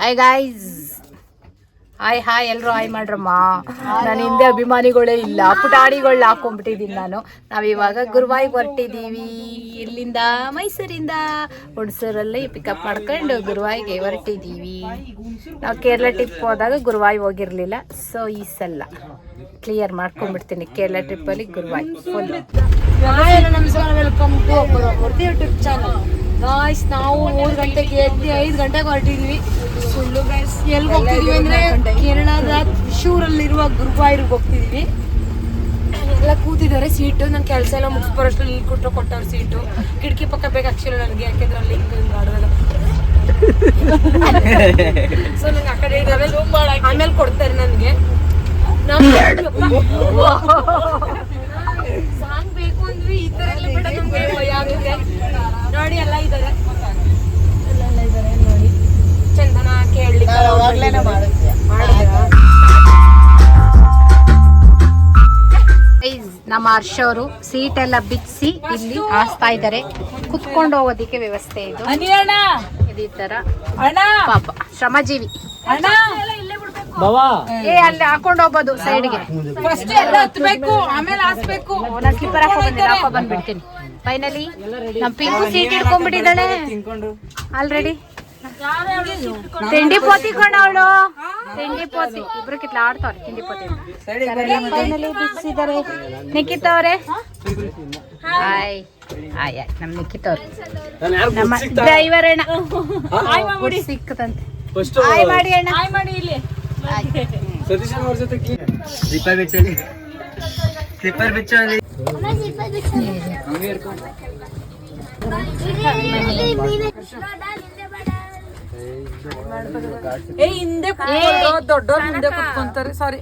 Hi guys, hi ಎಲ್ಲರೂ hi ಮಾಡ್ರಮ್ಮ. ನಾನು ಹಿಂದೆ ಅಭಿಮಾನಿಗಳೇ ಇಲ್ಲ, ಪುಟಾಣಿಗಳನ್ನ ಹಾಕೊಂಡ್ಬಿಟ್ಟಿದ್ದೀನಿ ನಾನು. ನಾವಿವಾಗ ಗುರುವಾಯಿಗೆ ಹೊರಟಿದ್ದೀವಿ. ಇಲ್ಲಿಂದ ಮೈಸೂರಿಂದ ಹುಣಸೂರಲ್ಲಿ ಪಿಕಪ್ ಮಾಡ್ಕೊಂಡು ಗುರುವಾಯಿಗೆ ಹೊರಟಿದ್ದೀವಿ. ನಾವು ಕೇರಳ ಟ್ರಿಪ್ ಹೋದಾಗ ಗುರುವಾಯಿ ಹೋಗಿರಲಿಲ್ಲ, ಸೊ ಈ ಸಲ ಕ್ಲಿಯರ್ ಮಾಡ್ಕೊಂಡ್ಬಿಡ್ತೀನಿ. ಕೇರಳ ಟ್ರಿಪ್ಪಲ್ಲಿ ಗುರುವಾಯಿ ಫುಲ್. ನಮಸ್ಕಾರ, welcome to Murthy YouTube channel. Guys, ನಾವು 3 ಗಂಟೆಗೆ ಎದ್ದು 5 ಗಂಟೆಗೆ ಹೊರಟಿದ್ವಿ. ಸುಳ್ಳು ಗಾಯ್ಸ್. ಎಲ್ಲಿಗೆ ಹೋಗ್ತಿದ್ವಿ ಅಂದರೆ ಕೇರಳದ ಶೂರಲ್ಲಿರುವ ಗುರುವಾಯೂರಿಗೆ ಹೋಗ್ತಿದ್ವಿ. ಎಲ್ಲ ಕೂತಿದ್ದಾರೆ ಸೀಟು. ನನ್ನ ಕೆಲಸ ಎಲ್ಲ ಮುಗಿಸ್ಬರೋಷ್ಟ್ರಲ್ಲಿ ಇಲ್ಲಿ ಕೊಟ್ಟವ್ರು ಸೀಟು. ಕಿಟಕಿ ಪಕ್ಕ ಬೇಕು ಆ್ಯಕ್ಚುಲಿ ನನಗೆ, ಯಾಕೆಂದ್ರೆ ಅಲ್ಲಿ ಹಿಂಗೆ ಆಡೋದಲ್ಲ. ಸೊ ನಂಗೆ ಆ ಕಡೆ ಆಮೇಲೆ ಕೊಡ್ತಾರೆ ನನಗೆ. ಸಾಂಗ್ ಬೇಕು ಅಂದ್ವಿ, ಈ ಥರ ಎಲ್ಲ ಬಿಡ ನಮ್ಗೆ ಭಯ ಆಗುತ್ತೆ. ನೋಡಿ ಎಲ್ಲ ಇದ್ದಾರೆ ನೋಡಿ. ಚಂದನ ಕೇಳಲಿ ನಮ್ಮ ಹರ್ಷ ಅವರು ಸೀಟ್ ಎಲ್ಲ ಬಿಚ್ಚಿಸಿ ಇಲ್ಲಿ ಹಾಸ್ತಾ ಇದ್ದಾರೆ. ಕುತ್ಕೊಂಡು ಹೋಗೋದಿಕ್ಕೆ ವ್ಯವಸ್ಥೆ ಇದು. ಈ ತರ ಪಾಪ ಶ್ರಮಜೀವಿ. ಅಲ್ಲಿ ಹಾಕೊಂಡು ಹೋಗ್ಬೋದು ಸೈಡ್ಗೆ. ಆಮೇಲೆ ಹಾಸ್ಬೇಕು. ನಾನು ಸ್ಲಿಪ್ಪರ್ ಹಾಕೋ ಬಂದ್ಬಿಡ್ತೀನಿ. ಫೈನಲಿ ನಮ್ ಪಿಂಕು ಸೀಟ್ ಹಿಡ್ಕೊಂಡ್ಬಿಟ್ಟಿದ್ದಾಳೆ ಆಲ್ರೆಡಿ. ತಿಂಡಿ ಪೋತಿ ಕೊಂಡವಳು, ತಿಂಡಿ ಪೋತಿ ಇಬ್ರು ಕಿತ್ಲ ಆಡ್ತಾವ್ರೆ. ತಿಂಡಿ ಪೋತಿ ಫೈನಲಿ ಬಿಡಿಸಿದ್ದಾರೆ. ನಿಖಿತ್ ಅವ್ರೆ ಹಾಯ್. ನಮ್ ನಿಖಿತ್ ಅವ್ರೆ ನಮ್ಮ ಡ್ರೈವರ್ ಅಣ್ಣ ಸಿಕ್ಕದಂತೆ. ಹಾಯ್ ಮಾಡಿ ಅಣ್ಣ, ಹಾಯ್ ಮಾಡಿ. ಇಲ್ಲಿ ದೊಡ್ಡವ್ರ ಮುಂದೆ ಕುತ್ಕೊಂತಾರೆ. ಸಾರಿ.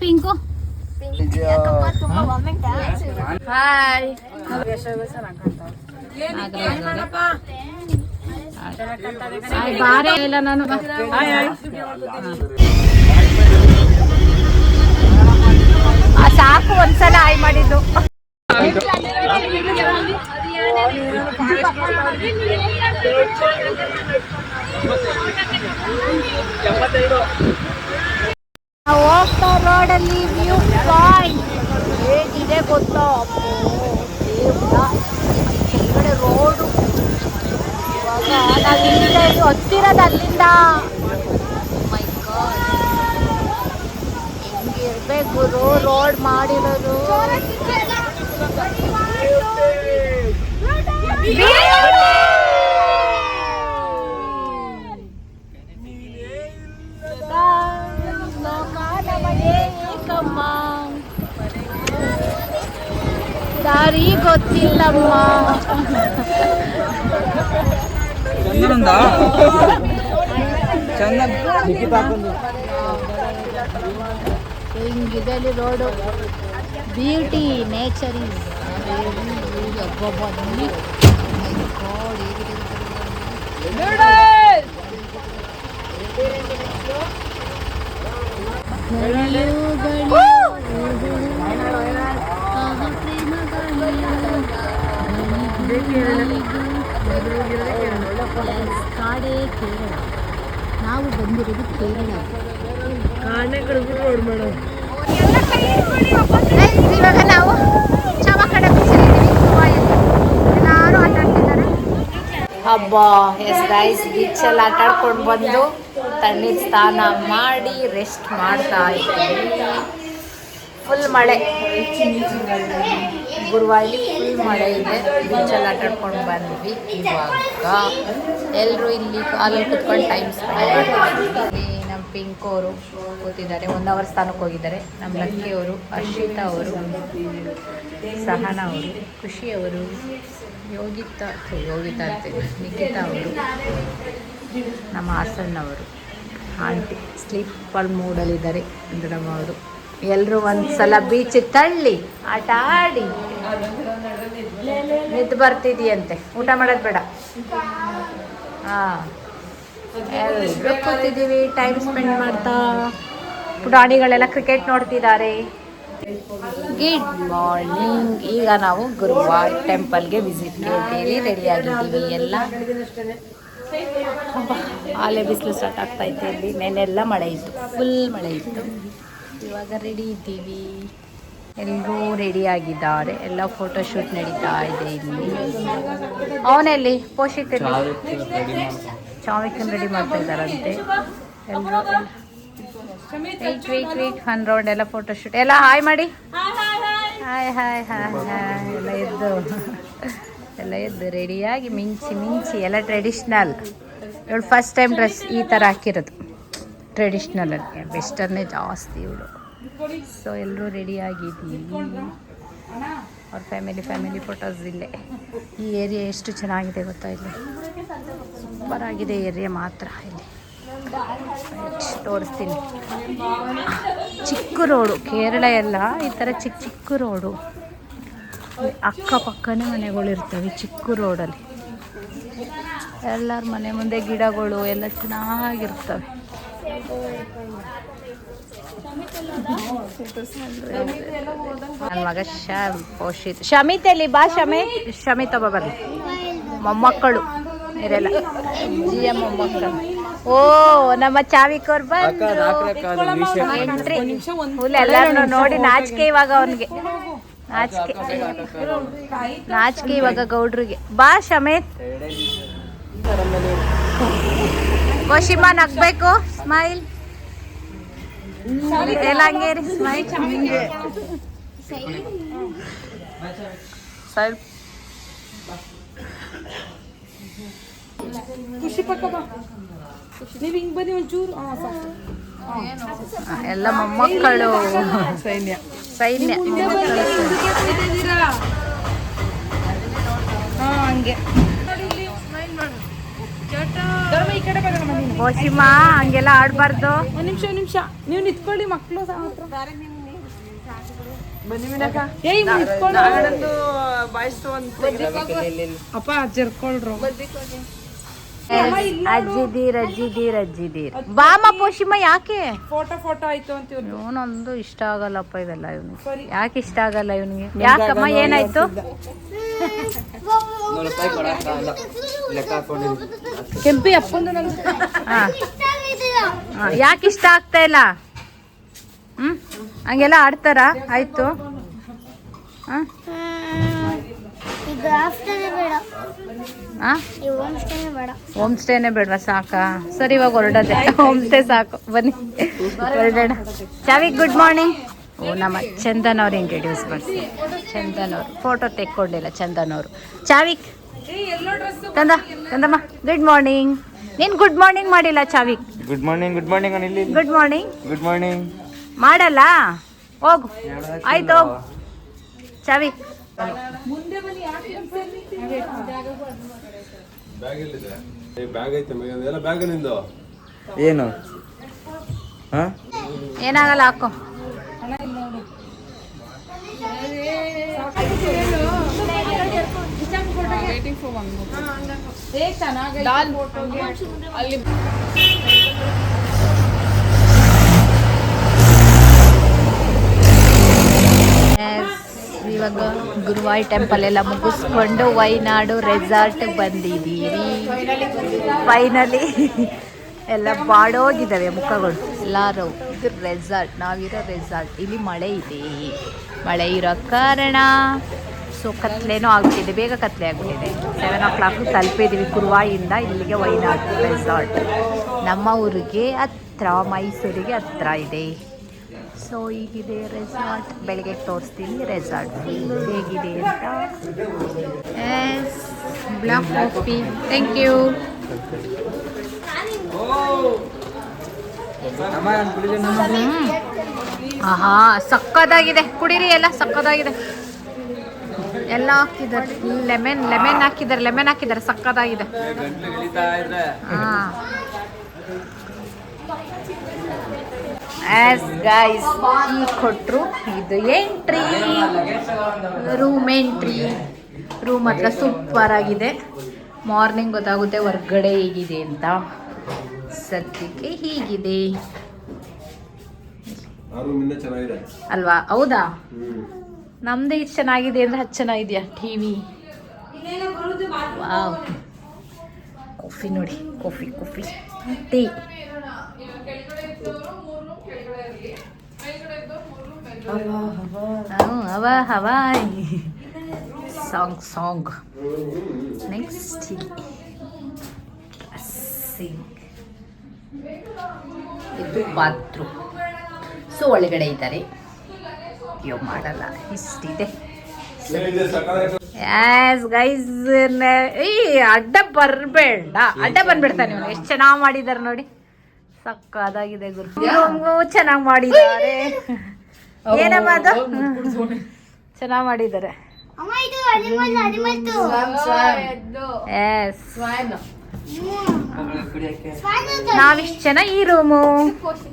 Pink hi. ಬಾರೇ ಇಲ್ಲ ನಾನು. ಸಾಕು ಒಂದ್ಸಲ ಹಾಯ್ ಮಾಡಿದ್ದು. ಹೋಗ್ತಾ ರೋಡಲ್ಲಿ ವ್ಯೂ ಪಾಯಿಂಟ್ ಹೇಗಿದೆ ಗೊತ್ತಾ? ಕೆಳಗಡೆ ರೋಡು. ಇವಾಗ ನಾವು ಇಲ್ಲಿಂದ ಹತ್ತಿರೋದು ಅಲ್ಲಿಂದ. ಮೈ ಗಾಡ್, ಹೆಂಗಿರ್ಬೇಕು ರೋಡ್ ಮಾಡಿರೋದು. ದಾರಿ ಗೊತ್ತಿಲ್ಲಮ್ಮ. ಹಿಂಗಿದೆ ಅಲ್ಲಿ ರೋಡು. ಬ್ಯೂಟಿ ನೇಚರ್ ಈಸ್ ಕಾಡೇ ಕೇರಳ. ನಾವು ಬಂದಿರೋದು ಕೇರಳ. ಇವಾಗ ನಾವು ಚಾಮಕಡ ಬೀಚಲ್ಲಿದ್ದೀವಿ. ಎಲ್ಲರೂ ಆಟ ಆಡ್ತಿದ್ದಾರೆ. ಹಬ್ಬ ಎಸ್ ಗೈಸ್, ಬೀಚಲ್ಲಿ ಆಟ ಆಡ್ಕೊಂಡು ಬಂದು ತಣ್ಣೀರು ಸ್ನಾನ ಮಾಡಿ ರೆಸ್ಟ್ ಮಾಡ್ತಾ ಇದ್ದೀವಿ. ಫುಲ್ ಮಳೆ ಗುರುವಾಯಲ್ಲಿ, ಫುಲ್ ಮಳೆ ಇದೆ. ಬೀಚಲ್ಲಿ ಆಟ ಆಡ್ಕೊಂಡು ಬಂದ್ವಿ. ಇವಾಗ ಎಲ್ಲರೂ ಇಲ್ಲಿ ಕಾಲಲ್ಲಿ ಕುತ್ಕೊಂಡು ಟೈಮ್ ಸ್ಪೆಂಡ್ ಮಾಡ್ತಿದ್ದೀವಿ. ನಮ್ಮ ಪಿಂಕು ಅವರು ಕೂತಿದ್ದಾರೆ, 1 ಅವರ್ ಸ್ಥಾನಕ್ಕೆ ಹೋಗಿದ್ದಾರೆ. ನಮ್ಮ ಲಕ್ಕಿ ಅವರು, ಹರ್ಷಿತಾ ಅವರು, ಸಹನಾ ಅವರು, ಖುಷಿ ಅವರು, ಯೋಗಿತಾ ಅಂತೀವಿ, ನಿಖಿತಾ ಅವರು, ನಮ್ಮ ಹಾಸನ್ನವರು, ಆಂಟಿ ಸ್ಲೀಪರ್ ಮೂಡಲ್ಲಿದ್ದಾರೆ, ಇಂದ್ರಮ್ಮ ಅವರು. ಎಲ್ಲರೂ ಒಂದ್ಸಲ ಬೀಚಿಗೆ ತಳ್ಳಿ ಆಟ ಆಡಿ ನಿದ್ದು ಬರ್ತಿದೆಯಂತೆ. ಊಟ ಮಾಡೋದು ಬೇಡ. ಎಲ್ಲರೂ ಕೂತಿದ್ದೀವಿ, ಟೈಮ್ ಸ್ಪೆಂಡ್ ಮಾಡ್ತಾ. ಪುಟಾಣಿಗಳೆಲ್ಲ ಕ್ರಿಕೆಟ್ ನೋಡ್ತಿದ್ದಾರೆ. Good morning. ಈಗ ನಾವು ಗುರುವಾರ ಟೆಂಪಲ್ಗೆ ವಿಸಿಟ್ಗೆ ಹೋಗ್ತೀವಿ. ರೆಡಿ ಆಗಿದ್ದೀವಿ ಎಲ್ಲ. ಆಲೆ ಬಿಸಿಲು ಸ್ಟಾರ್ಟ್ ಆಗ್ತಾ ಇತ್ತು ಇಲ್ಲಿ. ನೆನ್ನೆಲ್ಲ ಮಳೆ ಇತ್ತು, ಫುಲ್ ಮಳೆ ಇತ್ತು. ಇವಾಗ ರೆಡಿ ಇದ್ದೀವಿ, ಎಲ್ಲರೂ ರೆಡಿ ಆಗಿದ್ದಾರೆ. ಎಲ್ಲ ಫೋಟೋಶೂಟ್ ನಡೀತಾ ಇದೆ ಇಲ್ಲಿ. ಅವನಲ್ಲಿ ಪೋಷಿತಲ್ಲಿ ಚಾವಿಕನ್ ರೆಡಿ ಮಾಡ್ತಾ ಇದ್ದಾರಂತೆ ಎಲ್ಲರೂ. ವೇಟ್ 1 ರೌಂಡ್ ಎಲ್ಲ ಫೋಟೋಶೂಟ್ ಎಲ್ಲ. ಹಾಯ್ ಮಾಡಿ. Hi hi hi hi. ಎಲ್ಲ ಎದ್ದು ರೆಡಿಯಾಗಿ ಮಿಂಚಿ ಎಲ್ಲ ಟ್ರೆಡಿಷ್ನಲ್. ಇವಳು ಫಸ್ಟ್ ಟೈಮ್ ಡ್ರೆಸ್ ಈ ಥರ ಹಾಕಿರೋದು ಟ್ರೆಡಿಷ್ನಲಲ್ಲಿ. ವೆಸ್ಟರ್ನೇ ಜಾಸ್ತಿ ಇವಳು. ಸೊ ಎಲ್ಲರೂ ರೆಡಿಯಾಗಿದ್ದೀವಿ. ಅವ್ರ ಫ್ಯಾಮಿಲಿ ಫೋಟೋಸ್ ಇಲ್ಲೇ. ಈ ಏರಿಯಾ ಎಷ್ಟು ಚೆನ್ನಾಗಿದೆ ಗೊತ್ತಾ, ಇಲ್ಲಿ ಸೂಪರ್ ಆಗಿದೆ ಏರಿಯಾ ಮಾತ್ರ. ಇಲ್ಲಿ ತೋರಿಸ್ತೀನಿ. ಚಿಕ್ಕ ರೋಡು, ಕೇರಳ ಎಲ್ಲ ಈ ಥರ ಚಿಕ್ಕ ರೋಡು. ಅಕ್ಕಪಕ್ಕನೇ ಮನೆಗಳಿರ್ತವೆ ಚಿಕ್ಕ ರೋಡಲ್ಲಿ. ಎಲ್ಲರ ಮನೆ ಮುಂದೆ ಗಿಡಗಳು ಎಲ್ಲ ಚೆನ್ನಾಗಿರ್ತವೆ. ನನ್ನ ಮಗ ಶಮಿತಲ್ಲಿ ಬಾ. ಶಮಿತ ಬರ್ಲಿ. ಮೊಮ್ಮಕ್ಕಳು ಇರೆಲ್ಲ ಅಜ್ಜಿಯ ಮೊಮ್ಮಕ್ಕಳು. ಓ ನಮ್ಮ ಚಾವಿಕೋರ್ ಎಂಟ್ರಿ ಫುಲ್. ಎಲ್ಲರೂ ನೋಡಿ ನಾಚಿಕೆ ಇವಾಗ ಅವನಿಗೆ. ನಾಚಿಕೆ ಇವಾಗ ಗೌಡ್ರಿಗೆ. ಬಾ ಶಮೇತ್. ವಶಿಮಾ ನಗ್ಬೇಕು. ಸ್ಮೈಲ್ ಎಲ್ಲ ಹಂಗೆ ರೀ. ಸ್ಮೈಲ್ ಖುಷಿ ಪಕ್ಕ ಬಾ. ನೀವು ಹಿಂಗೆ ಬನ್ನಿ ಒಂಚೂರು. ಎಲ್ಲ ಮೊಮ್ಮಕ್ಕಳು. ಸೈನ್ಯ ಹಂಗೆ. ವಶಿಮಾ ಹಂಗೆಲ್ಲ ಆಡ್ಬಾರ್ದು. ಒಂದ್ ನಿಮಿಷ ನೀವು ನಿಂತ್ಕೊಳ್ಳಿ. ಮಕ್ಕಳು ಅಪ್ಪ ಜರ್ಕೊಳ್ರು. ಅಜ್ಜಿದೀರ್. ಬಾಮ ಪೋಷಿಮ. ಯಾಕೆ ಫೋಟೋ ಆಯ್ತು ಅಂತ ಇವನೊಂದು ಇಷ್ಟ ಆಗಲ್ಲಪ್ಪ ಇವೆಲ್ಲ. ಇವನಿಗೆ ಯಾಕೆ ಇಷ್ಟ ಆಗಲ್ಲ ಇವನಿಗೆ? ಯಾಕಮ್ಮ ಏನಾಯ್ತು? ಕೆಂಪಿ ಅಪ್ಪಂದು ಯಾಕೆ ಇಷ್ಟ ಆಗ್ತಾ ಇಲ್ಲ? ಹಂಗೆಲ್ಲ ಆಡ್ತಾರ? ಆಯ್ತು. ಹೋಮ್ ಸ್ಟೇನೇ ಬೇಡವಾ? ಸಾಕಾ? ಸರಿ, ಇವಾಗ ಹೊರಡೋದೆ. ಹೋಮ್ ಸ್ಟೇ ಸಾಕು. ಬನ್ನಿ ಹೊರಡೋಣ. ಚಾವಿಕ್ ಗುಡ್ ಮಾರ್ನಿಂಗ್. ಓ ನಮ್ಮ ಚಂದನ್ ಅವ್ರು ಇಂಟ್ರಡ್ಯೂಸ್ ಮಾಡಿಸಿ. ಚಂದನ್ ಅವರು ಫೋಟೋ ತೆಕ್ಕೊಂಡಿಲ್ಲ. ಚಂದನ್ ಅವರು. ಚಾವಿಕ್ ಕಂದಮ್ಮ ಗುಡ್ ಮಾರ್ನಿಂಗ್. ನೀನ್ ಗುಡ್ ಮಾರ್ನಿಂಗ್ ಮಾಡಿಲ್ಲ Chavik. Good morning. Good morning ಮಾಡಲ್ಲ. ಹೋಗು. ಆಯ್ತು ಹೋಗು ಚಾವಿಕ್. ಏನು ಏನಾಗಲ್ಲ, ಹಾಕೋ. ಇವಾಗ ಗುರುವಾಯಿ ಟೆಂಪಲ್ ಎಲ್ಲ ಮುಗಿಸ್ಕೊಂಡು ವೈನಾಡು ರೆಸಾರ್ಟ್ ಬಂದಿದ್ದೀವಿ. ಫೈನಲಿ ಎಲ್ಲ ಬಾಡೋಗಿದ್ದಾವೆ ಮುಖಗಳು ಎಲ್ಲರೂ. ಇದು ರೆಸಾರ್ಟ್, ನಾವಿರೋ ರೆಸಾರ್ಟ್. ಇಲ್ಲಿ ಮಳೆ ಇದೆ. ಮಳೆ ಇರೋ ಕಾರಣ ಸೊ ಕತ್ಲೇನೋ ಆಗ್ಬಿಟ್ಟಿದೆ. ಬೇಗ ಕತ್ಲೆ ಆಗ್ಬಿಟ್ಟಿದೆ. 7 o'clock ತಲುಪಿದ್ದೀವಿ ಗುರುವಾಯಿಂದ ಇಲ್ಲಿಗೆ. ವೈನಾಡು ರೆಸಾರ್ಟ್ ನಮ್ಮ ಊರಿಗೆ ಹತ್ರ, ಮೈಸೂರಿಗೆ ಹತ್ರ ಇದೆ. ಸೊ ಈಗಿದೆ ರೆಸಾರ್ಟ್. ಬೆಳಗ್ಗೆ ತೋರಿಸ್ತೀನಿ ರೆಸಾರ್ಟ್ ಹೇಗಿದೆ ಅಂತ. Black coffee. Thank you. ಆಹಾ ಸಕ್ಕದಾಗಿದೆ. ಕುಡೀರಿ, ಎಲ್ಲ ಸಕ್ಕದಾಗಿದೆ. ಎಲ್ಲ ಹಾಕಿದ್ದಾರೆ. ಲೆಮನ್ ಹಾಕಿದ್ದಾರೆ. ಸಕ್ಕದಾಗಿದೆ. ಹಾಂ ಆಸ್ ಗೈಸ್ ಈ ಕೊಟ್ಟರು. ಇದು ಎಂಟ್ರಿ, ರೂಮ್ ಎಂಟ್ರಿ. ರೂಮ್ ಹತ್ರ ಸೂಪರ್ ಆಗಿದೆ. ಮಾರ್ನಿಂಗ್ ಗೊತ್ತಾಗುತ್ತೆ ಹೊರ್ಗಡೆ ಹೇಗಿದೆ ಅಂತ. ಸದ್ಯಕ್ಕೆ ಹೀಗಿದೆ. ಆ ರೂಮ್ ಇನ್ನೂ ಚೆನ್ನಾಗಿದೆ. ಅಲ್ವಾ? ಹೌದಾ? ನಮ್ದು ಇದು ಚೆನ್ನಾಗಿದೆ ಅಂದ್ರೆ ಅದು ಚೆನ್ನಾಗಿದೆಯಾ ಟಿವಿ? ವಾವ್, ಕಾಫಿ ನೋಡಿ, ಕಾಫಿ ಟೀ. ಹವಾ ಹವಾಯ್ ಸಾಂಗ್. ನೆಕ್ಸ್ಟ್ ಇದು ಬಾತ್ರೂಮ್. ಸೊ ಒಳಗಡೆ ಇದ್ದಾರೆ, ಅಯ್ಯೋ ಮಾಡಲ್ಲ, ಇಷ್ಟಿದೆ. ಎಸ್ ಗೈಸ್, ಅಡ್ಡ ಬಂದ್ಬಿಡ್ತಾನೆ ಇವನು. ಎಷ್ಟು ಚೆನ್ನಾಗಿ ಮಾಡಿದ್ದಾರೆ ನೋಡಿ, ಸಕ್ಕದಾಗಿದೆ ಗುರು. ಚೆನ್ನಾಗಿ ಮಾಡಿದ್ದಾರೆ. ಏನಮ್ಮ ಅದು? ಚೆನ್ನಾಗಿ ಮಾಡಿದ್ದಾರೆ. ಎಸ್, ನಾವಿಷ್ಟು ಜನ ಈ ರೂಮು,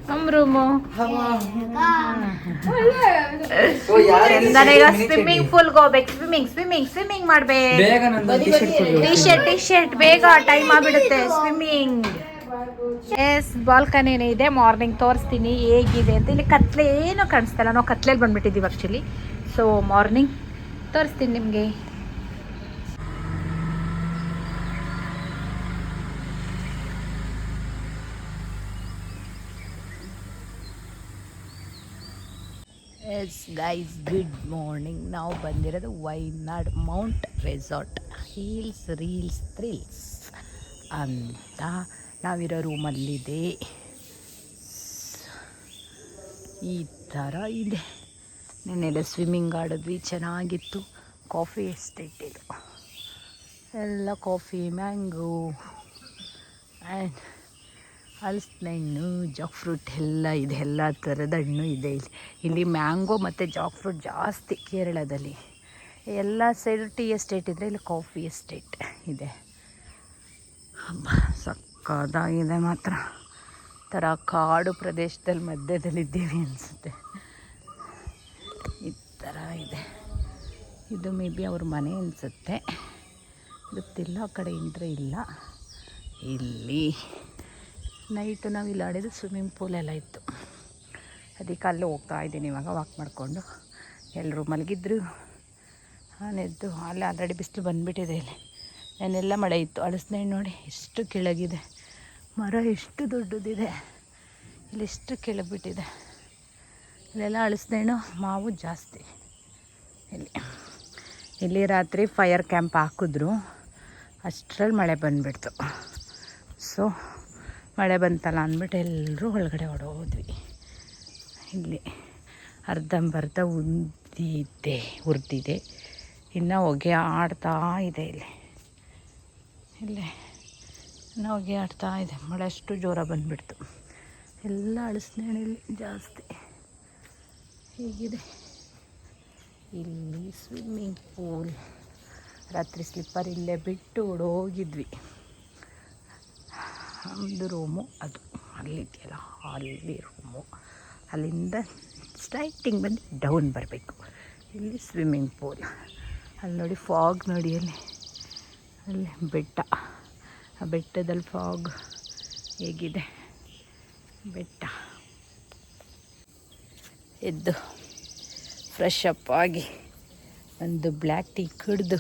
ನಮ್ಮ ರೂಮು. ನನಗ ಸ್ವಿಮ್ಮಿಂಗ್ ಪೂಲ್ ಹೋಗ್ಬೇಕು. ಸ್ವಿಮ್ಮಿಂಗ್ ಮಾಡ್ಬೇಕು. ಟಿ ಶರ್ಟ್ ಬೇಗ ಟೈಮ್ ಆಗ್ಬಿಡುತ್ತೆ. ಸ್ವಿಮ್ಮಿಂಗ್. ಎಸ್, ಬಾಲ್ಕನಿ ಇದೆ. ಮಾರ್ನಿಂಗ್ ತೋರಿಸ್ತೀನಿ ಹೇಗಿದೆ ಅಂತ. ಇಲ್ಲಿ ಕತ್ಲೆ ಏನೂ ಕಾಣಿಸ್ತಲ್ಲ, ನಾವು ಕತ್ಲೆಯಲ್ಲಿ ಬಂದ್ಬಿಟ್ಟಿದ್ದೀವಿ ಆ್ಯಕ್ಚುಲಿ. ಸೊ ಮಾರ್ನಿಂಗ್ ತೋರಿಸ್ತೀನಿ ನಿಮಗೆ. Yes guys, good morning. ನಾವು ಬಂದಿರೋದು Wayanad Mount resort, reels thrills ಅಂತ. ನಾವಿರೋ ರೂಮಲ್ಲಿದೆ. ಈ ಥರ ಇದೆ. ನೆನ್ನೆಲ್ಲ ಸ್ವಿಮ್ಮಿಂಗ್ ಆಡಿದ್ವಿ, ಚೆನ್ನಾಗಿತ್ತು. ಕಾಫಿ ಎಸ್ಟೇಟ್ ಇದು ಎಲ್ಲ. ಕಾಫಿ, ಮ್ಯಾಂಗೋ ಆ್ಯಂಡ್ ಹಲಸಿನ ಹಣ್ಣು, ಜಾಕ್ ಫ್ರೂಟ್ ಎಲ್ಲ ಇದೆ. ಎಲ್ಲ ಥರದ ಹಣ್ಣು ಇದೆ ಇಲ್ಲಿ. ಮ್ಯಾಂಗೋ ಮತ್ತು ಜಾಕ್ ಫ್ರೂಟ್ ಜಾಸ್ತಿ ಕೇರಳದಲ್ಲಿ. ಎಲ್ಲ ಸೈಡು ಟೀ ಎಸ್ಟೇಟ್ ಇದ್ದರೆ ಇಲ್ಲಿ ಕಾಫಿ ಎಸ್ಟೇಟ್ ಇದೆ. ಹಬ್ಬ ಸಕ್ಕದಾಗಿದೆ ಮಾತ್ರ. ಥರ ಕಾಡು ಪ್ರದೇಶದಲ್ಲಿ ಮಧ್ಯದಲ್ಲಿದ್ದೀವಿ ಅನಿಸುತ್ತೆ. ಈ ಥರ ಇದೆ. ಇದು ಮೇ ಬಿ ಅವ್ರ ಮನೆ ಅನಿಸುತ್ತೆ, ಗೊತ್ತಿಲ್ಲ. ಆ ಕಡೆ ಎಂಟ್ರಿ ಇಲ್ಲ. ಇಲ್ಲಿ ನೈಟು ನಾವು ಇಲ್ಲಿ ಆಡಿದ್ದು ಸ್ವಿಮ್ಮಿಂಗ್ ಪೂಲ್ ಎಲ್ಲ ಇತ್ತು. ಅದಕ್ಕೆ ಅಲ್ಲೂ ಹೋಗ್ತಾ ಇದ್ದೀನಿ ಇವಾಗ ವಾಕ್ ಮಾಡಿಕೊಂಡು. ಎಲ್ಲರೂ ಮಲಗಿದ್ರು. ನಾನೆದ್ದು ಅಲ್ಲೇ ಆಲ್ರೆಡಿ ಬಿಸಿಲು ಬಂದುಬಿಟ್ಟಿದೆ. ಇಲ್ಲಿ ನಾನೆಲ್ಲ ಮಳೆ ಇತ್ತು. ಹಲಸಿನ ಹಣ್ಣು ನೋಡಿ ಎಷ್ಟು ಕೆಳಗಿದೆ. ಮರ ಎಷ್ಟು ದೊಡ್ಡದಿದೆ, ಇಲ್ಲಿ ಎಷ್ಟು ಕೆಳಬಿಟ್ಟಿದೆ. ಇಲ್ಲೆಲ್ಲ ಹಲಸಿನ ಹಣ್ಣು, ಮಾವು ಜಾಸ್ತಿ. ಇಲ್ಲಿ ರಾತ್ರಿ ಫೈರ್ ಕ್ಯಾಂಪ್ ಹಾಕಿದ್ರು. ಅಷ್ಟರಲ್ಲಿ ಮಳೆ ಬಂದುಬಿಡ್ತು. ಸೊ ಮಳೆ ಬಂತಲ್ಲ ಅಂದ್ಬಿಟ್ಟು ಎಲ್ಲರೂ ಒಳಗಡೆ ಹೊಡೋದ್ವಿ. ಇಲ್ಲಿ ಅರ್ಧಂಬರ್ಧ ಹುರಿದಿದೆ. ಇನ್ನು ಹೊಗೆ ಆಡ್ತಾ ಇದೆ. ಇಲ್ಲಿ ಇನ್ನು ಹೊಗೆ ಆಡ್ತಾ ಇದೆ. ಮಳೆ ಅಷ್ಟು ಜೋರ ಬಂದುಬಿಡ್ತು. ಎಲ್ಲ ಹಲಸಿನ ಹಣ್ಣಲ್ಲಿ ಜಾಸ್ತಿ. ಹೀಗಿದೆ ಇಲ್ಲಿ ಸ್ವಿಮ್ಮಿಂಗ್ ಪೂಲ್. ರಾತ್ರಿ ಸ್ಲಿಪ್ಪರ್ ಇಲ್ಲೇ ಬಿಟ್ಟು ಓಡೋಗಿದ್ವಿ. ನಮ್ಮದು ರೂಮು ಅದು ಅಲ್ಲಿದೆಯಲ್ಲ, ಅಲ್ಲಿ ರೂಮು. ಅಲ್ಲಿಂದ ಸ್ಟ್ರೈಟಿಂಗ್ ಬಂದು ಡೌನ್ ಬರಬೇಕು. ಇಲ್ಲಿ ಸ್ವಿಮ್ಮಿಂಗ್ ಪೂಲ್. ಅಲ್ಲಿ ನೋಡಿ ಫಾಗ್ ನೋಡಿ, ಅಲ್ಲಿ ಬೆಟ್ಟ. ಆ ಬೆಟ್ಟದಲ್ಲಿ ಫಾಗ್ ಹೇಗಿದೆ. ಬೆಟ್ಟ ಎದ್ದು ಫ್ರೆಶ್ ಅಪ್ ಆಗಿ ಒಂದು ಬ್ಲ್ಯಾಕ್ ಟೀ ಕುಡಿದು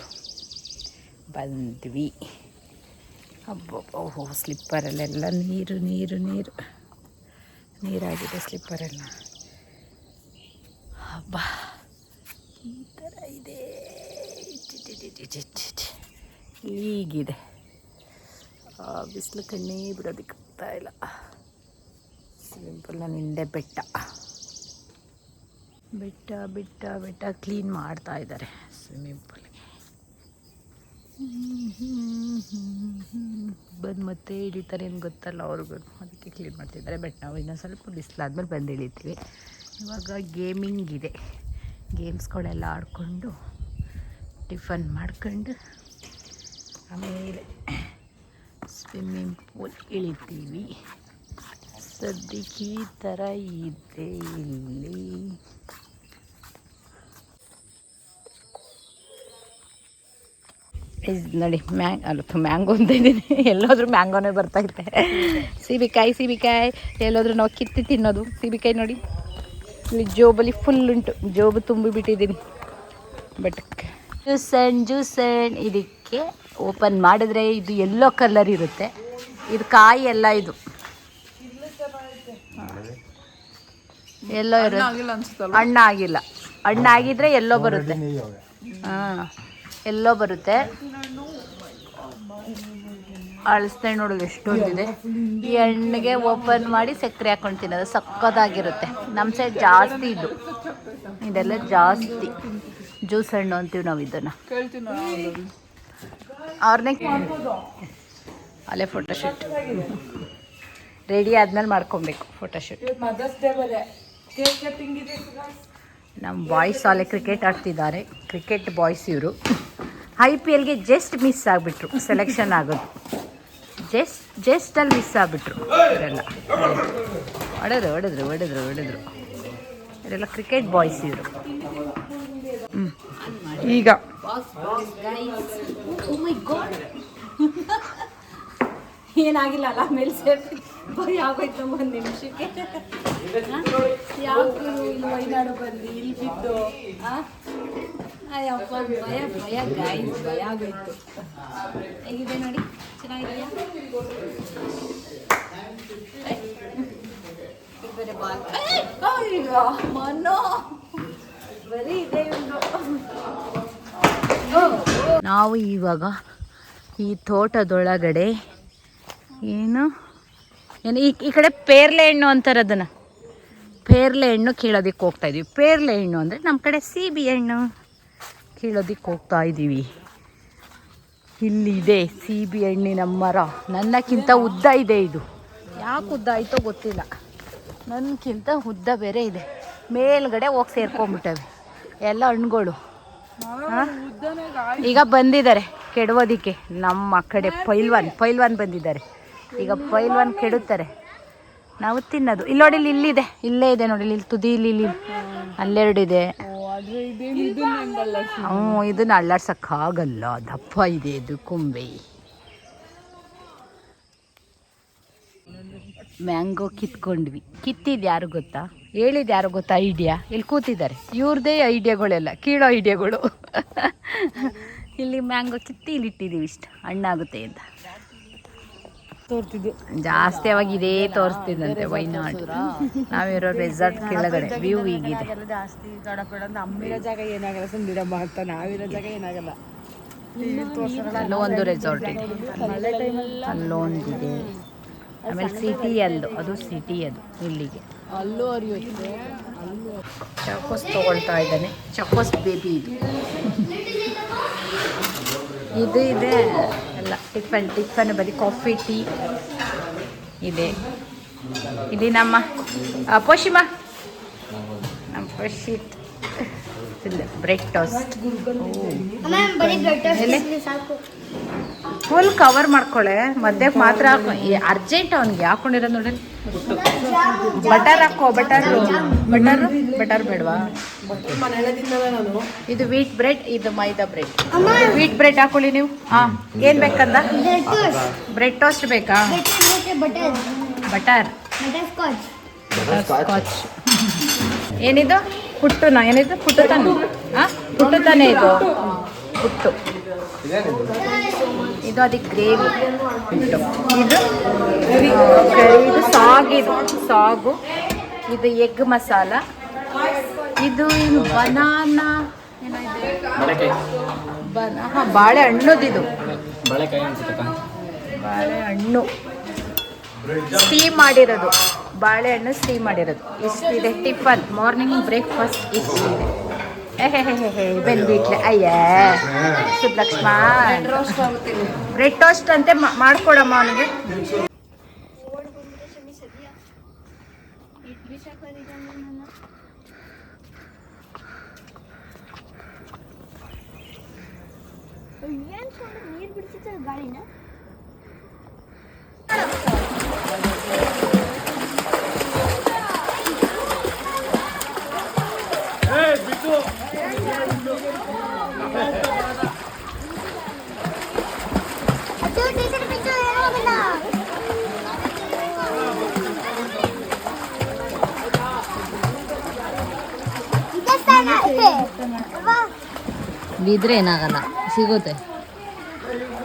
ಬಂದ್ವಿ. ಅಬ್ಬಬ್ಬ, ಸ್ಲಿಪ್ಪರಲ್ಲೆಲ್ಲ ನೀರಾಗಿದೆ ಸ್ಲಿಪ್ಪರೆಲ್ಲ. ಹಬ್ಬ ಈ ಥರ ಇದೆ. ಹೀಗಿದೆ. ಬಿಸಿಲು ಕಣ್ಣೇ ಬಿಡೋದಕ್ಕೆ ಆಗ್ತಾ ಇಲ್ಲ. ಸ್ವಿಮ್ಮಿಂಗ್ ಪೂಲ್ ನನ್ನ ಹಿಂದೆ ಬೆಟ್ಟ ಕ್ಲೀನ್ ಮಾಡ್ತಾ ಇದ್ದಾರೆ ಸ್ವಿಮ್ಮಿಂಗ್ ಪೂಲ್ಗೆ. ಬಂದು ಮತ್ತೆ ಇಳಿತಾರೆ ಏನು ಗೊತ್ತಲ್ಲ ಅವ್ರಿಗೂ, ಅದಕ್ಕೆ ಕ್ಲೀನ್ ಮಾಡ್ತಿದ್ದಾರೆ. ಬಟ್ ನಾವು ಇನ್ನೊಂದು ಸ್ವಲ್ಪ ಬಿಸಿಲಾದ್ಮೇಲೆ ಬಂದು ಇಳಿತೀವಿ. ಇವಾಗ ಗೇಮಿಂಗ್ ಇದೆ. ಗೇಮ್ಸ್ಗಳೆಲ್ಲ ಆಡಿಕೊಂಡು ಟಿಫನ್ ಮಾಡ್ಕೊಂಡು ಆಮೇಲೆ ಸ್ವಿಮ್ಮಿಂಗ್ ಪೂಲ್ ಇಳಿತೀವಿ. ಸದ್ಯಕ್ಕೆ ಈ ಥರ ಇದೆ ಇಲ್ಲಿ. ನೋಡಿ ಮ್ಯಾಂಗೋ ಅಂತ ಇದ್ದೀನಿ. ಎಲ್ಲೋದ್ರೂ ಮ್ಯಾಂಗೋನೇ ಬರ್ತೈತೆ. ಸೀಬಿಕಾಯಿ ಎಲ್ಲೋದ್ರೂ ನಾವು ಕಿತ್ತಿ ತಿನ್ನೋದು. ಸೀಬಿಕಾಯಿ ನೋಡಿ ಇಲ್ಲಿ ಜೋಬಲ್ಲಿ ಫುಲ್ ಉಂಟು, ಜೋಬು ತುಂಬಿ ಬಿಟ್ಟಿದ್ದೀನಿ. ಬಟ್ ಜ್ಯೂಸನ್ ಇದಕ್ಕೆ ಓಪನ್ ಮಾಡಿದ್ರೆ ಇದು ಯೆಲ್ಲೋ ಕಲರ್ ಇರುತ್ತೆ. ಇದು ಕಾಯಿ ಎಲ್ಲ ಇದು ಎಲ್ಲೋ ಇರುತ್ತೆ, ಹಣ್ಣಾಗಿಲ್ಲ. ಹಣ್ಣಾಗಿದ್ರೆ ಎಲ್ಲೋ ಬರುತ್ತೆ. ಹಾಂ, ಎಲ್ಲೋ ಬರುತ್ತೆ. ಅಳಸ್ತೆ ನೋಡೋದು ಎಷ್ಟೊಂದಿದೆ. ಈ ಹಣ್ಣಿಗೆ ಓಪನ್ ಮಾಡಿ ಸಕ್ಕರೆ ಹಾಕೊಂಡು ತಿನ್ನೋದು ಸಕ್ಕತ್ತಾಗಿರುತ್ತೆ. ನಮ್ಮ ಸೈಡ್ ಜಾಸ್ತಿ ಇದು, ಇದೆಲ್ಲ ಜಾಸ್ತಿ ಜ್ಯೂಸ್ ಹಣ್ಣು ಅಂತೀವಿ ನಾವು ಇದನ್ನು. ಅವ್ರನ್ನೇ ಅಲ್ಲೇ ಫೋಟೋಶೂಟ್ ರೆಡಿ ಆದ್ಮೇಲೆ ಮಾಡ್ಕೊಬೇಕು ಫೋಟೋಶೂಟ್. ನಮ್ಮ ಬಾಯ್ಸ್ ಅಲ್ಲೇ ಕ್ರಿಕೆಟ್ ಆಡ್ತಿದ್ದಾರೆ. ಕ್ರಿಕೆಟ್ ಬಾಯ್ಸ್ ಇವರು. IPLಗೆ ಜಸ್ಟ್ ಮಿಸ್ ಆಗಿಬಿಟ್ರು, ಸೆಲೆಕ್ಷನ್ ಆಗೋದು ಜಸ್ಟಲ್ಲಿ ಮಿಸ್ ಆಗಿಬಿಟ್ರು ಇವರೆಲ್ಲ. ಹೊಡೆದ್ರು ಇವರೆಲ್ಲ ಕ್ರಿಕೆಟ್ ಬಾಯ್ಸ್ ಇವರು. ಈಗ ಏನಾಗಿಲ್ಲ ಅಲ್ಲ, ಮೇಲೆ ಸೇರ್ತಿ ಭಯ ಆಗೋಯ್ತು. ಒಂದು ನಿಮಿಷಕ್ಕೆ ಯಾಕೆ ಇಲ್ಲಿ ವೈನಾಡು ಬಂದು ಇಲ್ಲಿ ಬಿದ್ದು ಅಯ್ಯಪ್ಪ, ಭಯ ಗಾಯ್ಸ್, ಭಯ ಆಗೋಯ್ತು. ಹೇಗಿದೆ ನೋಡಿ, ಚೆನ್ನಾಗಿದೆಯಾ? ಬೇರೆ ಬಾಲ್ ಮನೋ ಬರೀ ಇದೆ. ನಾವು ಇವಾಗ ಈ ತೋಟದೊಳಗಡೆ ಏನು ಈ ಕಡೆ ಪೇರ್ಲೆ ಹಣ್ಣು ಅಂತಾರೆ ಅದನ್ನು. ಪೇರ್ಲೆ ಹಣ್ಣು ಕೀಳೋದಕ್ಕೆ ಹೋಗ್ತಾ ಇದೀವಿ. ಪೇರ್ಲೆ ಹಣ್ಣು ಅಂದರೆ ನಮ್ಮ ಕಡೆ ಸೀಬೆ ಹಣ್ಣು ಕೀಳೋದಕ್ಕೆ ಹೋಗ್ತಾ ಇದ್ದೀವಿ. ಇಲ್ಲಿದೆ ಸೀಬೆ ಹಣ್ಣಿನ ಮರ. ನನ್ನಕ್ಕಿಂತ ಉದ್ದ ಇದೆ ಇದು. ಯಾಕೆ ಉದ್ದ ಆಯಿತೋ ಗೊತ್ತಿಲ್ಲ, ನನ್ನಕ್ಕಿಂತ ಉದ್ದ ಬೇರೆ ಇದೆ. ಮೇಲ್ಗಡೆ ಹೋಗಿ ಸೇರ್ಕೊಂಡ್ಬಿಟ್ಟವೆ ಎಲ್ಲ ಹಣ್ಣುಗಳು. ಈಗ ಬಂದಿದ್ದಾರೆ ಕೆಡವೋದಿಕ್ಕೆ. ನಮ್ಮ ಕಡೆ ಪೈಲ್ವಾನ್ ಬಂದಿದ್ದಾರೆ. ಈಗ ಪೈಲ್ವಾನ್ ಕೆಡುತ್ತಾರೆ, ನಾವು ತಿನ್ನೋದು. ಇಲ್ಲಿ ನೋಡಿ, ಇಲ್ಲಿದೆ, ಇಲ್ಲೇ ಇದೆ ನೋಡಿ, ಇಲ್ಲಿ ತುದಿಲಿ ಇಲ್ಲಿ ಅಲ್ಲೆರಡಿದೆ. ಇದನ್ನ ಅಳ್ಳಾಡ್ಸಕ್ಕಾಗಲ್ಲ, ದಪ್ಪ ಇದೆ ಇದು ಕೊಂಬೆ. ಮ್ಯಾಂಗೋ ಕಿತ್ಕೊಂಡ್ವಿ. ಕಿತ್ತಿದ್ದು ಯಾರು ಗೊತ್ತಾ, ಹೇಳಿದ್ದು ಯಾರು ಗೊತ್ತಾ? ಐಡಿಯಾ. ಇಲ್ಲಿ ಕೂತಿದ್ದಾರೆ, ಇವ್ರದ್ದೇ ಐಡಿಯಾಗಳೆಲ್ಲ, ಕೀಳೋ ಐಡಿಯಾಗಳು. ಇಲ್ಲಿ ಮ್ಯಾಂಗೋ ಕಿತ್ತಿ ಇಲ್ಲಿ ಇಟ್ಟಿದ್ದೀವಿ, ಇಷ್ಟು ಹಣ್ಣಾಗುತ್ತೆ ಅಂತ ತೋರ್ತಿದ್ದು. ಜಾಸ್ತಿ ಅವಾಗ ಇದೇ ತೋರಿಸ್ತಿದ್ದಂತೆ ವೈನಾಡ್. ನಾವಿರೋ ರೆಸಾರ್ಟ್ ಕೆಳಗಡೆ ವ್ಯೂ ಹೀಗಿದೆ. ಜಾಸ್ತಿ ದೊಡ್ಡಪಡ ನಮ್ಮಿರೋ ಜಾಗ ಏನಾಗಲ್ಲ, ಸುಂದಿರ ಮಾಡ್ತಾ ನಾವಿರೋ ಜಾಗ ಏನಾಗಲ್ಲ. ಅಲ್ಲೊಂದು ರೆಸಾರ್ಟ್ ಇದೆ, ಅಲ್ಲೊಂದಿದೆ. ಆಮೇಲೆ ಸಿಟಿ ಅದು ಸಿಟಿ ಅದು ಇಲ್ಲಿಗೆ. ಅಲ್ಲೂ ಹರಿಯುತ್ತೆ. ಚಾಕೋಸ್ ತೊಗೊಳ್ತಾ ಇದ್ದಾನೆ, ಚಾಕೋಸ್ ಬೇಬಿ ಇದು ಇದೆ ಎಲ್ಲ. ಟಿಫನ್ ಬರೀ ಕಾಫಿ ಟೀ ಇದೆ. ಇಲ್ಲಿ ನಮ್ಮ ಪೋಷಿಮಾ, ನಮ್ಮ ಪೋಷಿತ್ ಬ್ರೆಡ್ ಟೋಸ್ಟ್. ಫುಲ್ ಕವರ್ ಮಾಡ್ಕೊಳ್ಳೆ, ಮಧ್ಯಕ್ಕೆ ಮಾತ್ರ ಅರ್ಜೆಂಟ್ ಅವನಿಗೆ ಹಾಕೊಂಡಿರೋದು ನೋಡಿ. ಬಟರ್ ಹಾಕೋ, ಬಟರ್ ಬೇಡವಾ? ಇದು ವೀಟ್ ಬ್ರೆಡ್, ಇದು ಮೈದಾ ಬ್ರೆಡ್. ವೀಟ್ ಬ್ರೆಡ್ ಹಾಕೊಳ್ಳಿ ನೀವು. ಹಾಂ, ಏನು ಬೇಕಂದ? ಬ್ರೆಡ್ ಟೋಸ್ಟ್ ಬೇಕಾ? Butter scotch. ಏನಿದು? ಪುಟ್ಟುನಾ? ಏನಿದು? ಪುಟ್ಟು ತಾನೆ? ಹಾಂ, ಪುಟ್ಟು ತಾನೇ ಇದು. ಪುಟ್ಟು ಇದು, ಅದಕ್ಕೆ ಗ್ರೇವಿ. ಇದು ಸಾಗು. ಇದು ಎಗ್ ಮಸಾಲ. ಇದು ಬನಾನಾ, ಬಾಳೆಹಣ್ಣುದಿದು. ಬಾಳೆಹಣ್ಣು ಸ್ಟೀಮ್ ಮಾಡಿರೋದು, ಬಾಳೆಹಣ್ಣು ಸ್ಟೀಮ್ ಮಾಡಿರೋದು. ಇಷ್ಟಿದೆ ಟಿಫನ್, ಮಾರ್ನಿಂಗ್ ಬ್ರೇಕ್ಫಾಸ್ಟ್ ಇಷ್ಟಿದೆ. ಬಂದ್ಬಿಟ್ಲೆ. ಅಯ್ಯ ಸುಬ್ಲಕ್ಷ್ಮ, ಬ್ರೆಡ್ ಟೋಸ್ಟ್ ಅಂತೆ ಮಾಡ್ಕೊಡಮ್ಮ ಅವನಿಗೆ. ನೀರು ಬಿಡ್ತಿತ್ತು ಗಾಳಿನ. ಬಿದ್ದರೆ ಏನಾಗಲ್ಲ, ಸಿಗುತ್ತೆ.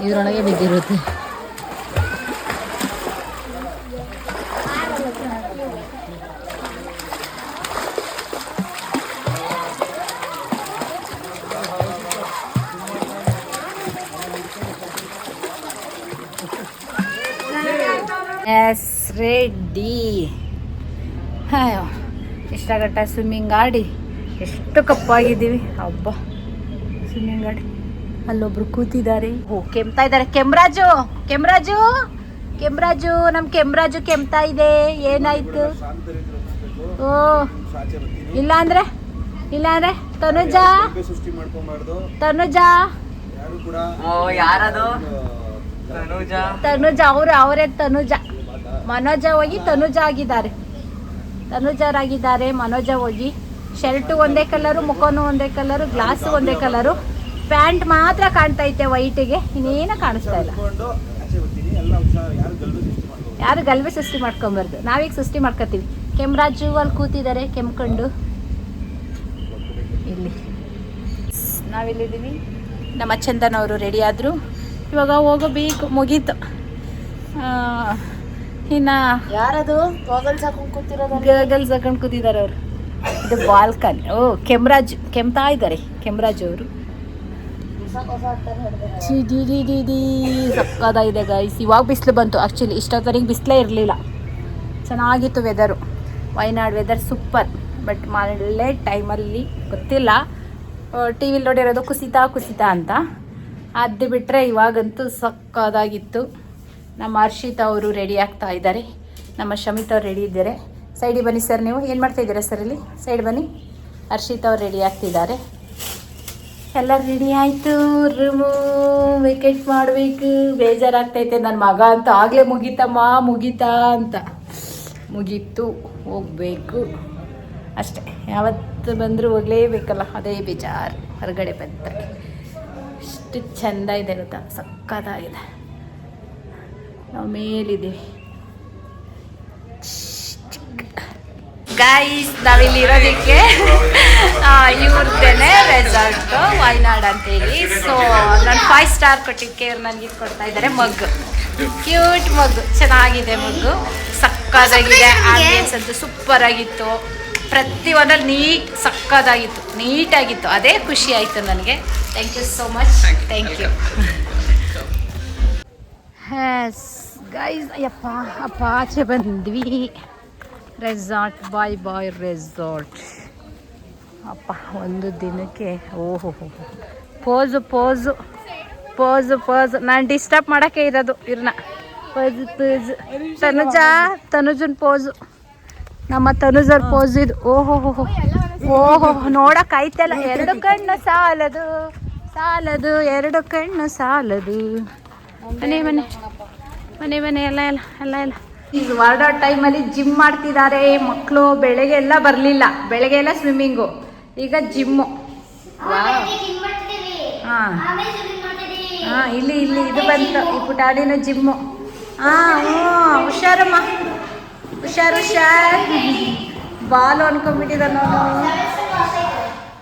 ಇದರೊಳಗೆ ಬಿದ್ದಿರುತ್ತೆ. Yes ready. ಅಯ್ಯೋ ಇಷ್ಟಾಗಟ್ಟ ಸ್ವಿಮ್ಮಿಂಗ್ ಆಡಿ ಎಷ್ಟು ಕಪ್ಪಾಗಿದ್ದೀವಿ. ಹಬ್ಬ ಸ್ವಿಮ್ಮಿಂಗ್ ಆಡಿ ಅಲ್ಲೊಬ್ರು ಕೂತಿದ್ದಾರೆ. ಓ ಕೆಮ್ತಾ ಇದ್ದಾರೆ. ಕೆಮ್ರಾಜು ಕೆಮ್ರಾಜು ಕೆಮ್ರಾಜು ನಮ್ಮ ಕೆಮ್ರಾಜು ಕೆಮ್ತಾ ಇದೆ. ಏನಾಯ್ತು? ಓ ಇಲ್ಲಾಂದ್ರೆ ತನುಜಾ ಯಾರದು ತನುಜ ಅವರೇ ತನುಜ. ಮನೋಜ ಹೋಗಿ ತನುಜ ಆಗಿದ್ದಾರೆ. ತನುಜರಾಗಿದ್ದಾರೆ. ಮನೋಜ ಹೋಗಿ ಶರ್ಟು ಒಂದೇ ಕಲರು, ಮುಖನೂ ಒಂದೇ ಕಲರು, ಗ್ಲಾಸು ಒಂದೇ ಕಲರು, ಪ್ಯಾಂಟ್ ಮಾತ್ರ ಕಾಣ್ತಾ ಐತೆ ವೈಟಿಗೆ, ಇನ್ನೇನು ಕಾಣಿಸ್ತಾ ಇಲ್ಲ. ಯಾರು ಗಲ್ಬೆ ಸೃಷ್ಟಿ ಮಾಡ್ಕೊಂಬಾರ್ದು, ನಾವೀಗ ಸೃಷ್ಟಿ ಮಾಡ್ಕೊತೀವಿ. ಕೆಮ್ರಾಜು ಅಲ್ಲಿ ಕೂತಿದ್ದಾರೆ ಕೆಮ್ಕೊಂಡು. ಇಲ್ಲಿ ನಾವಿಲ್ಲಿದ್ದೀವಿ. ನಮ್ಮ ಚಂದನ್ ಅವರು ರೆಡಿ ಆದರು. ಇವಾಗ ಹೋಗಬೇಕು, ಮುಗೀತು. ಇನ್ನು ಯಾರದು ಗೋಗಲ್ಸ್ ಹಾಕೊಂಡು ಕೂತಿರೋದು? ಗಗಲ್ಸ್ ಹಾಕೊಂಡು ಕೂತಿದ್ದಾರೆ ಅವರು. ಇದು ಬಾಲ್ಕನಿ. ಓ ಕೆಮ್ರಾಜು ಕೆಮ್ತಾ ಇದ್ದಾರೆ. ಕೆಮ್ರಾಜು ಅವರು ಸಕ್ಕದಾಗಿದೆ ಗೈಸ್. ಇವಾಗ ಬಿಸಿಲು ಬಂತು. ಆ್ಯಕ್ಚುಲಿ ಇಷ್ಟೊತ್ತವರೆಗೆ ಬಿಸಿಲೇ ಇರಲಿಲ್ಲ. ಚೆನ್ನಾಗಿತ್ತು weather. Wayanad weather super. But ಮಳೆ ಟೈಮಲ್ಲಿ ಗೊತ್ತಿಲ್ಲ, ಟಿ ವಿಲಿ ನೋಡಿರೋದು ಕುಸಿತ ಅಂತ. ಅದು ಬಿಟ್ಟರೆ ಇವಾಗಂತೂ ಸಕ್ಕದಾಗಿತ್ತು. ನಮ್ಮ ಹರ್ಷಿತ್ ಅವರು ರೆಡಿ ಆಗ್ತಾ ಇದ್ದಾರೆ. ನಮ್ಮ ಶಮಿತ್ ಅವ್ರು ರೆಡಿ ಇದ್ದಾರೆ. ಸೈಡಿಗೆ ಬನ್ನಿ ಸರ್. ನೀವು ಏನು ಮಾಡ್ತಾ ಇದ್ದೀರಾ ಸರ್? ಇಲ್ಲಿ ಸೈಡ್ ಬನ್ನಿ. ಹರ್ಷಿತ್ ಅವ್ರು ರೆಡಿ ಆಗ್ತಿದ್ದಾರೆ. ಎಲ್ಲ ರೆಡಿ ಆಯಿತು. ರೂಮು ವೇಕೆಟ್ ಮಾಡಬೇಕು. ಬೇಜಾರಾಗ್ತೈತೆ. ನನ್ನ ಮಗ ಅಂತ ಆಗಲೇ ಮುಗೀತಾ ಅಂತ. ಮುಗೀತು, ಹೋಗಬೇಕು ಅಷ್ಟೇ. ಯಾವತ್ತು ಬಂದರೂ ಹೋಗಲೇಬೇಕಲ್ಲ, ಅದೇ ಬೇಜಾರು. ಹೊರಗಡೆ ಬಂದರೆ ಎಷ್ಟು ಚೆಂದ ಇದೆ ಗೊತ್ತಾ, ಸಕ್ಕತ್ತಾಗಿದೆ. ನಾವು ಮೇಲಿದ್ದೀವಿ ಗೈಸ್. ನಾವಿಲ್ಲಿ ಇರೋದಕ್ಕೆ ಇವ್ರದ್ದೇನೆ ರೆಸಾರ್ಟ್ ವಯನಾಡ್ ಅಂತೇಳಿ. ಸೊ ನಾನು 5 ಸ್ಟಾರ್ ಕೊಟ್ಟಿದ್ದಕ್ಕೆ ಇವ್ರು ನನಗೆ ಕೊಡ್ತಾ ಇದ್ದಾರೆ ಮಗ್ಗು. ಕ್ಯೂಟ್ ಮಗ್ಗು, ಚೆನ್ನಾಗಿದೆ ಮಗ್ಗು, ಸಕ್ಕದಾಗಿದೆ. ಆಂಬಿಯನ್ಸ್ ಅಂತೂ ಸೂಪರ್ ಆಗಿತ್ತು. ಪ್ರತಿಯೊಂದಲ್ಲಿ ಸಕ್ಕದಾಗಿತ್ತು, ನೀಟಾಗಿತ್ತು. ಅದೇ ಖುಷಿ ಆಯಿತು ನನಗೆ. Thank you so much. Thank you. ಹ್ಯಾಸ್ ಗೈಸ್. ಅಯ್ಯಪ್ಪ ಅಪ್ಪ ಆಚೆ ಬಂದ್ವಿ. Resort bye resort. ಅಪ್ಪ ಒಂದು ದಿನಕ್ಕೆ ಓಹೋ ಪೋಸು. ನಾನು ಡಿಸ್ಟರ್ಬ್ ಮಾಡೋಕ್ಕೆ ಇರೋದು ಇವ್ರನ್ನ. ಪೋಸು ತನುಜನ್ ಪೋಸು. ನಮ್ಮ ತನುಜರ್ ಪೋಸ್ ಇದು. ಓಹೋ ನೋಡಕ್ಕೆ ಐತಲ್ಲ. 2 ಕಣ್ಣು ಸಾಲದು 2 ಕಣ್ಣು ಸಾಲದು. ಮನೆ ಎಲ್ಲ ಈಗ ವಾರ್ಡೋ ಟೈಮಲ್ಲಿ ಜಿಮ್ ಮಾಡ್ತಿದ್ದಾರೆ ಮಕ್ಕಳು. ಬೆಳಗ್ಗೆ ಎಲ್ಲ ಬರಲಿಲ್ಲ. ಬೆಳಗ್ಗೆ ಎಲ್ಲ ಸ್ವಿಮ್ಮಿಂಗು, ಈಗ ಜಿಮ್ಮು. ಹಾಂ ಇಲ್ಲಿ ಇದು ಬಂತು. ಈ ಪುಟಾಣಿನ ಜಿಮ್ಮು. ಹುಷಾರಮ್ಮ, ಹುಷಾರು. ಬಾಲು ಅನ್ಕೊಂಡ್ಬಿಟ್ಟಿದ ನಾನು.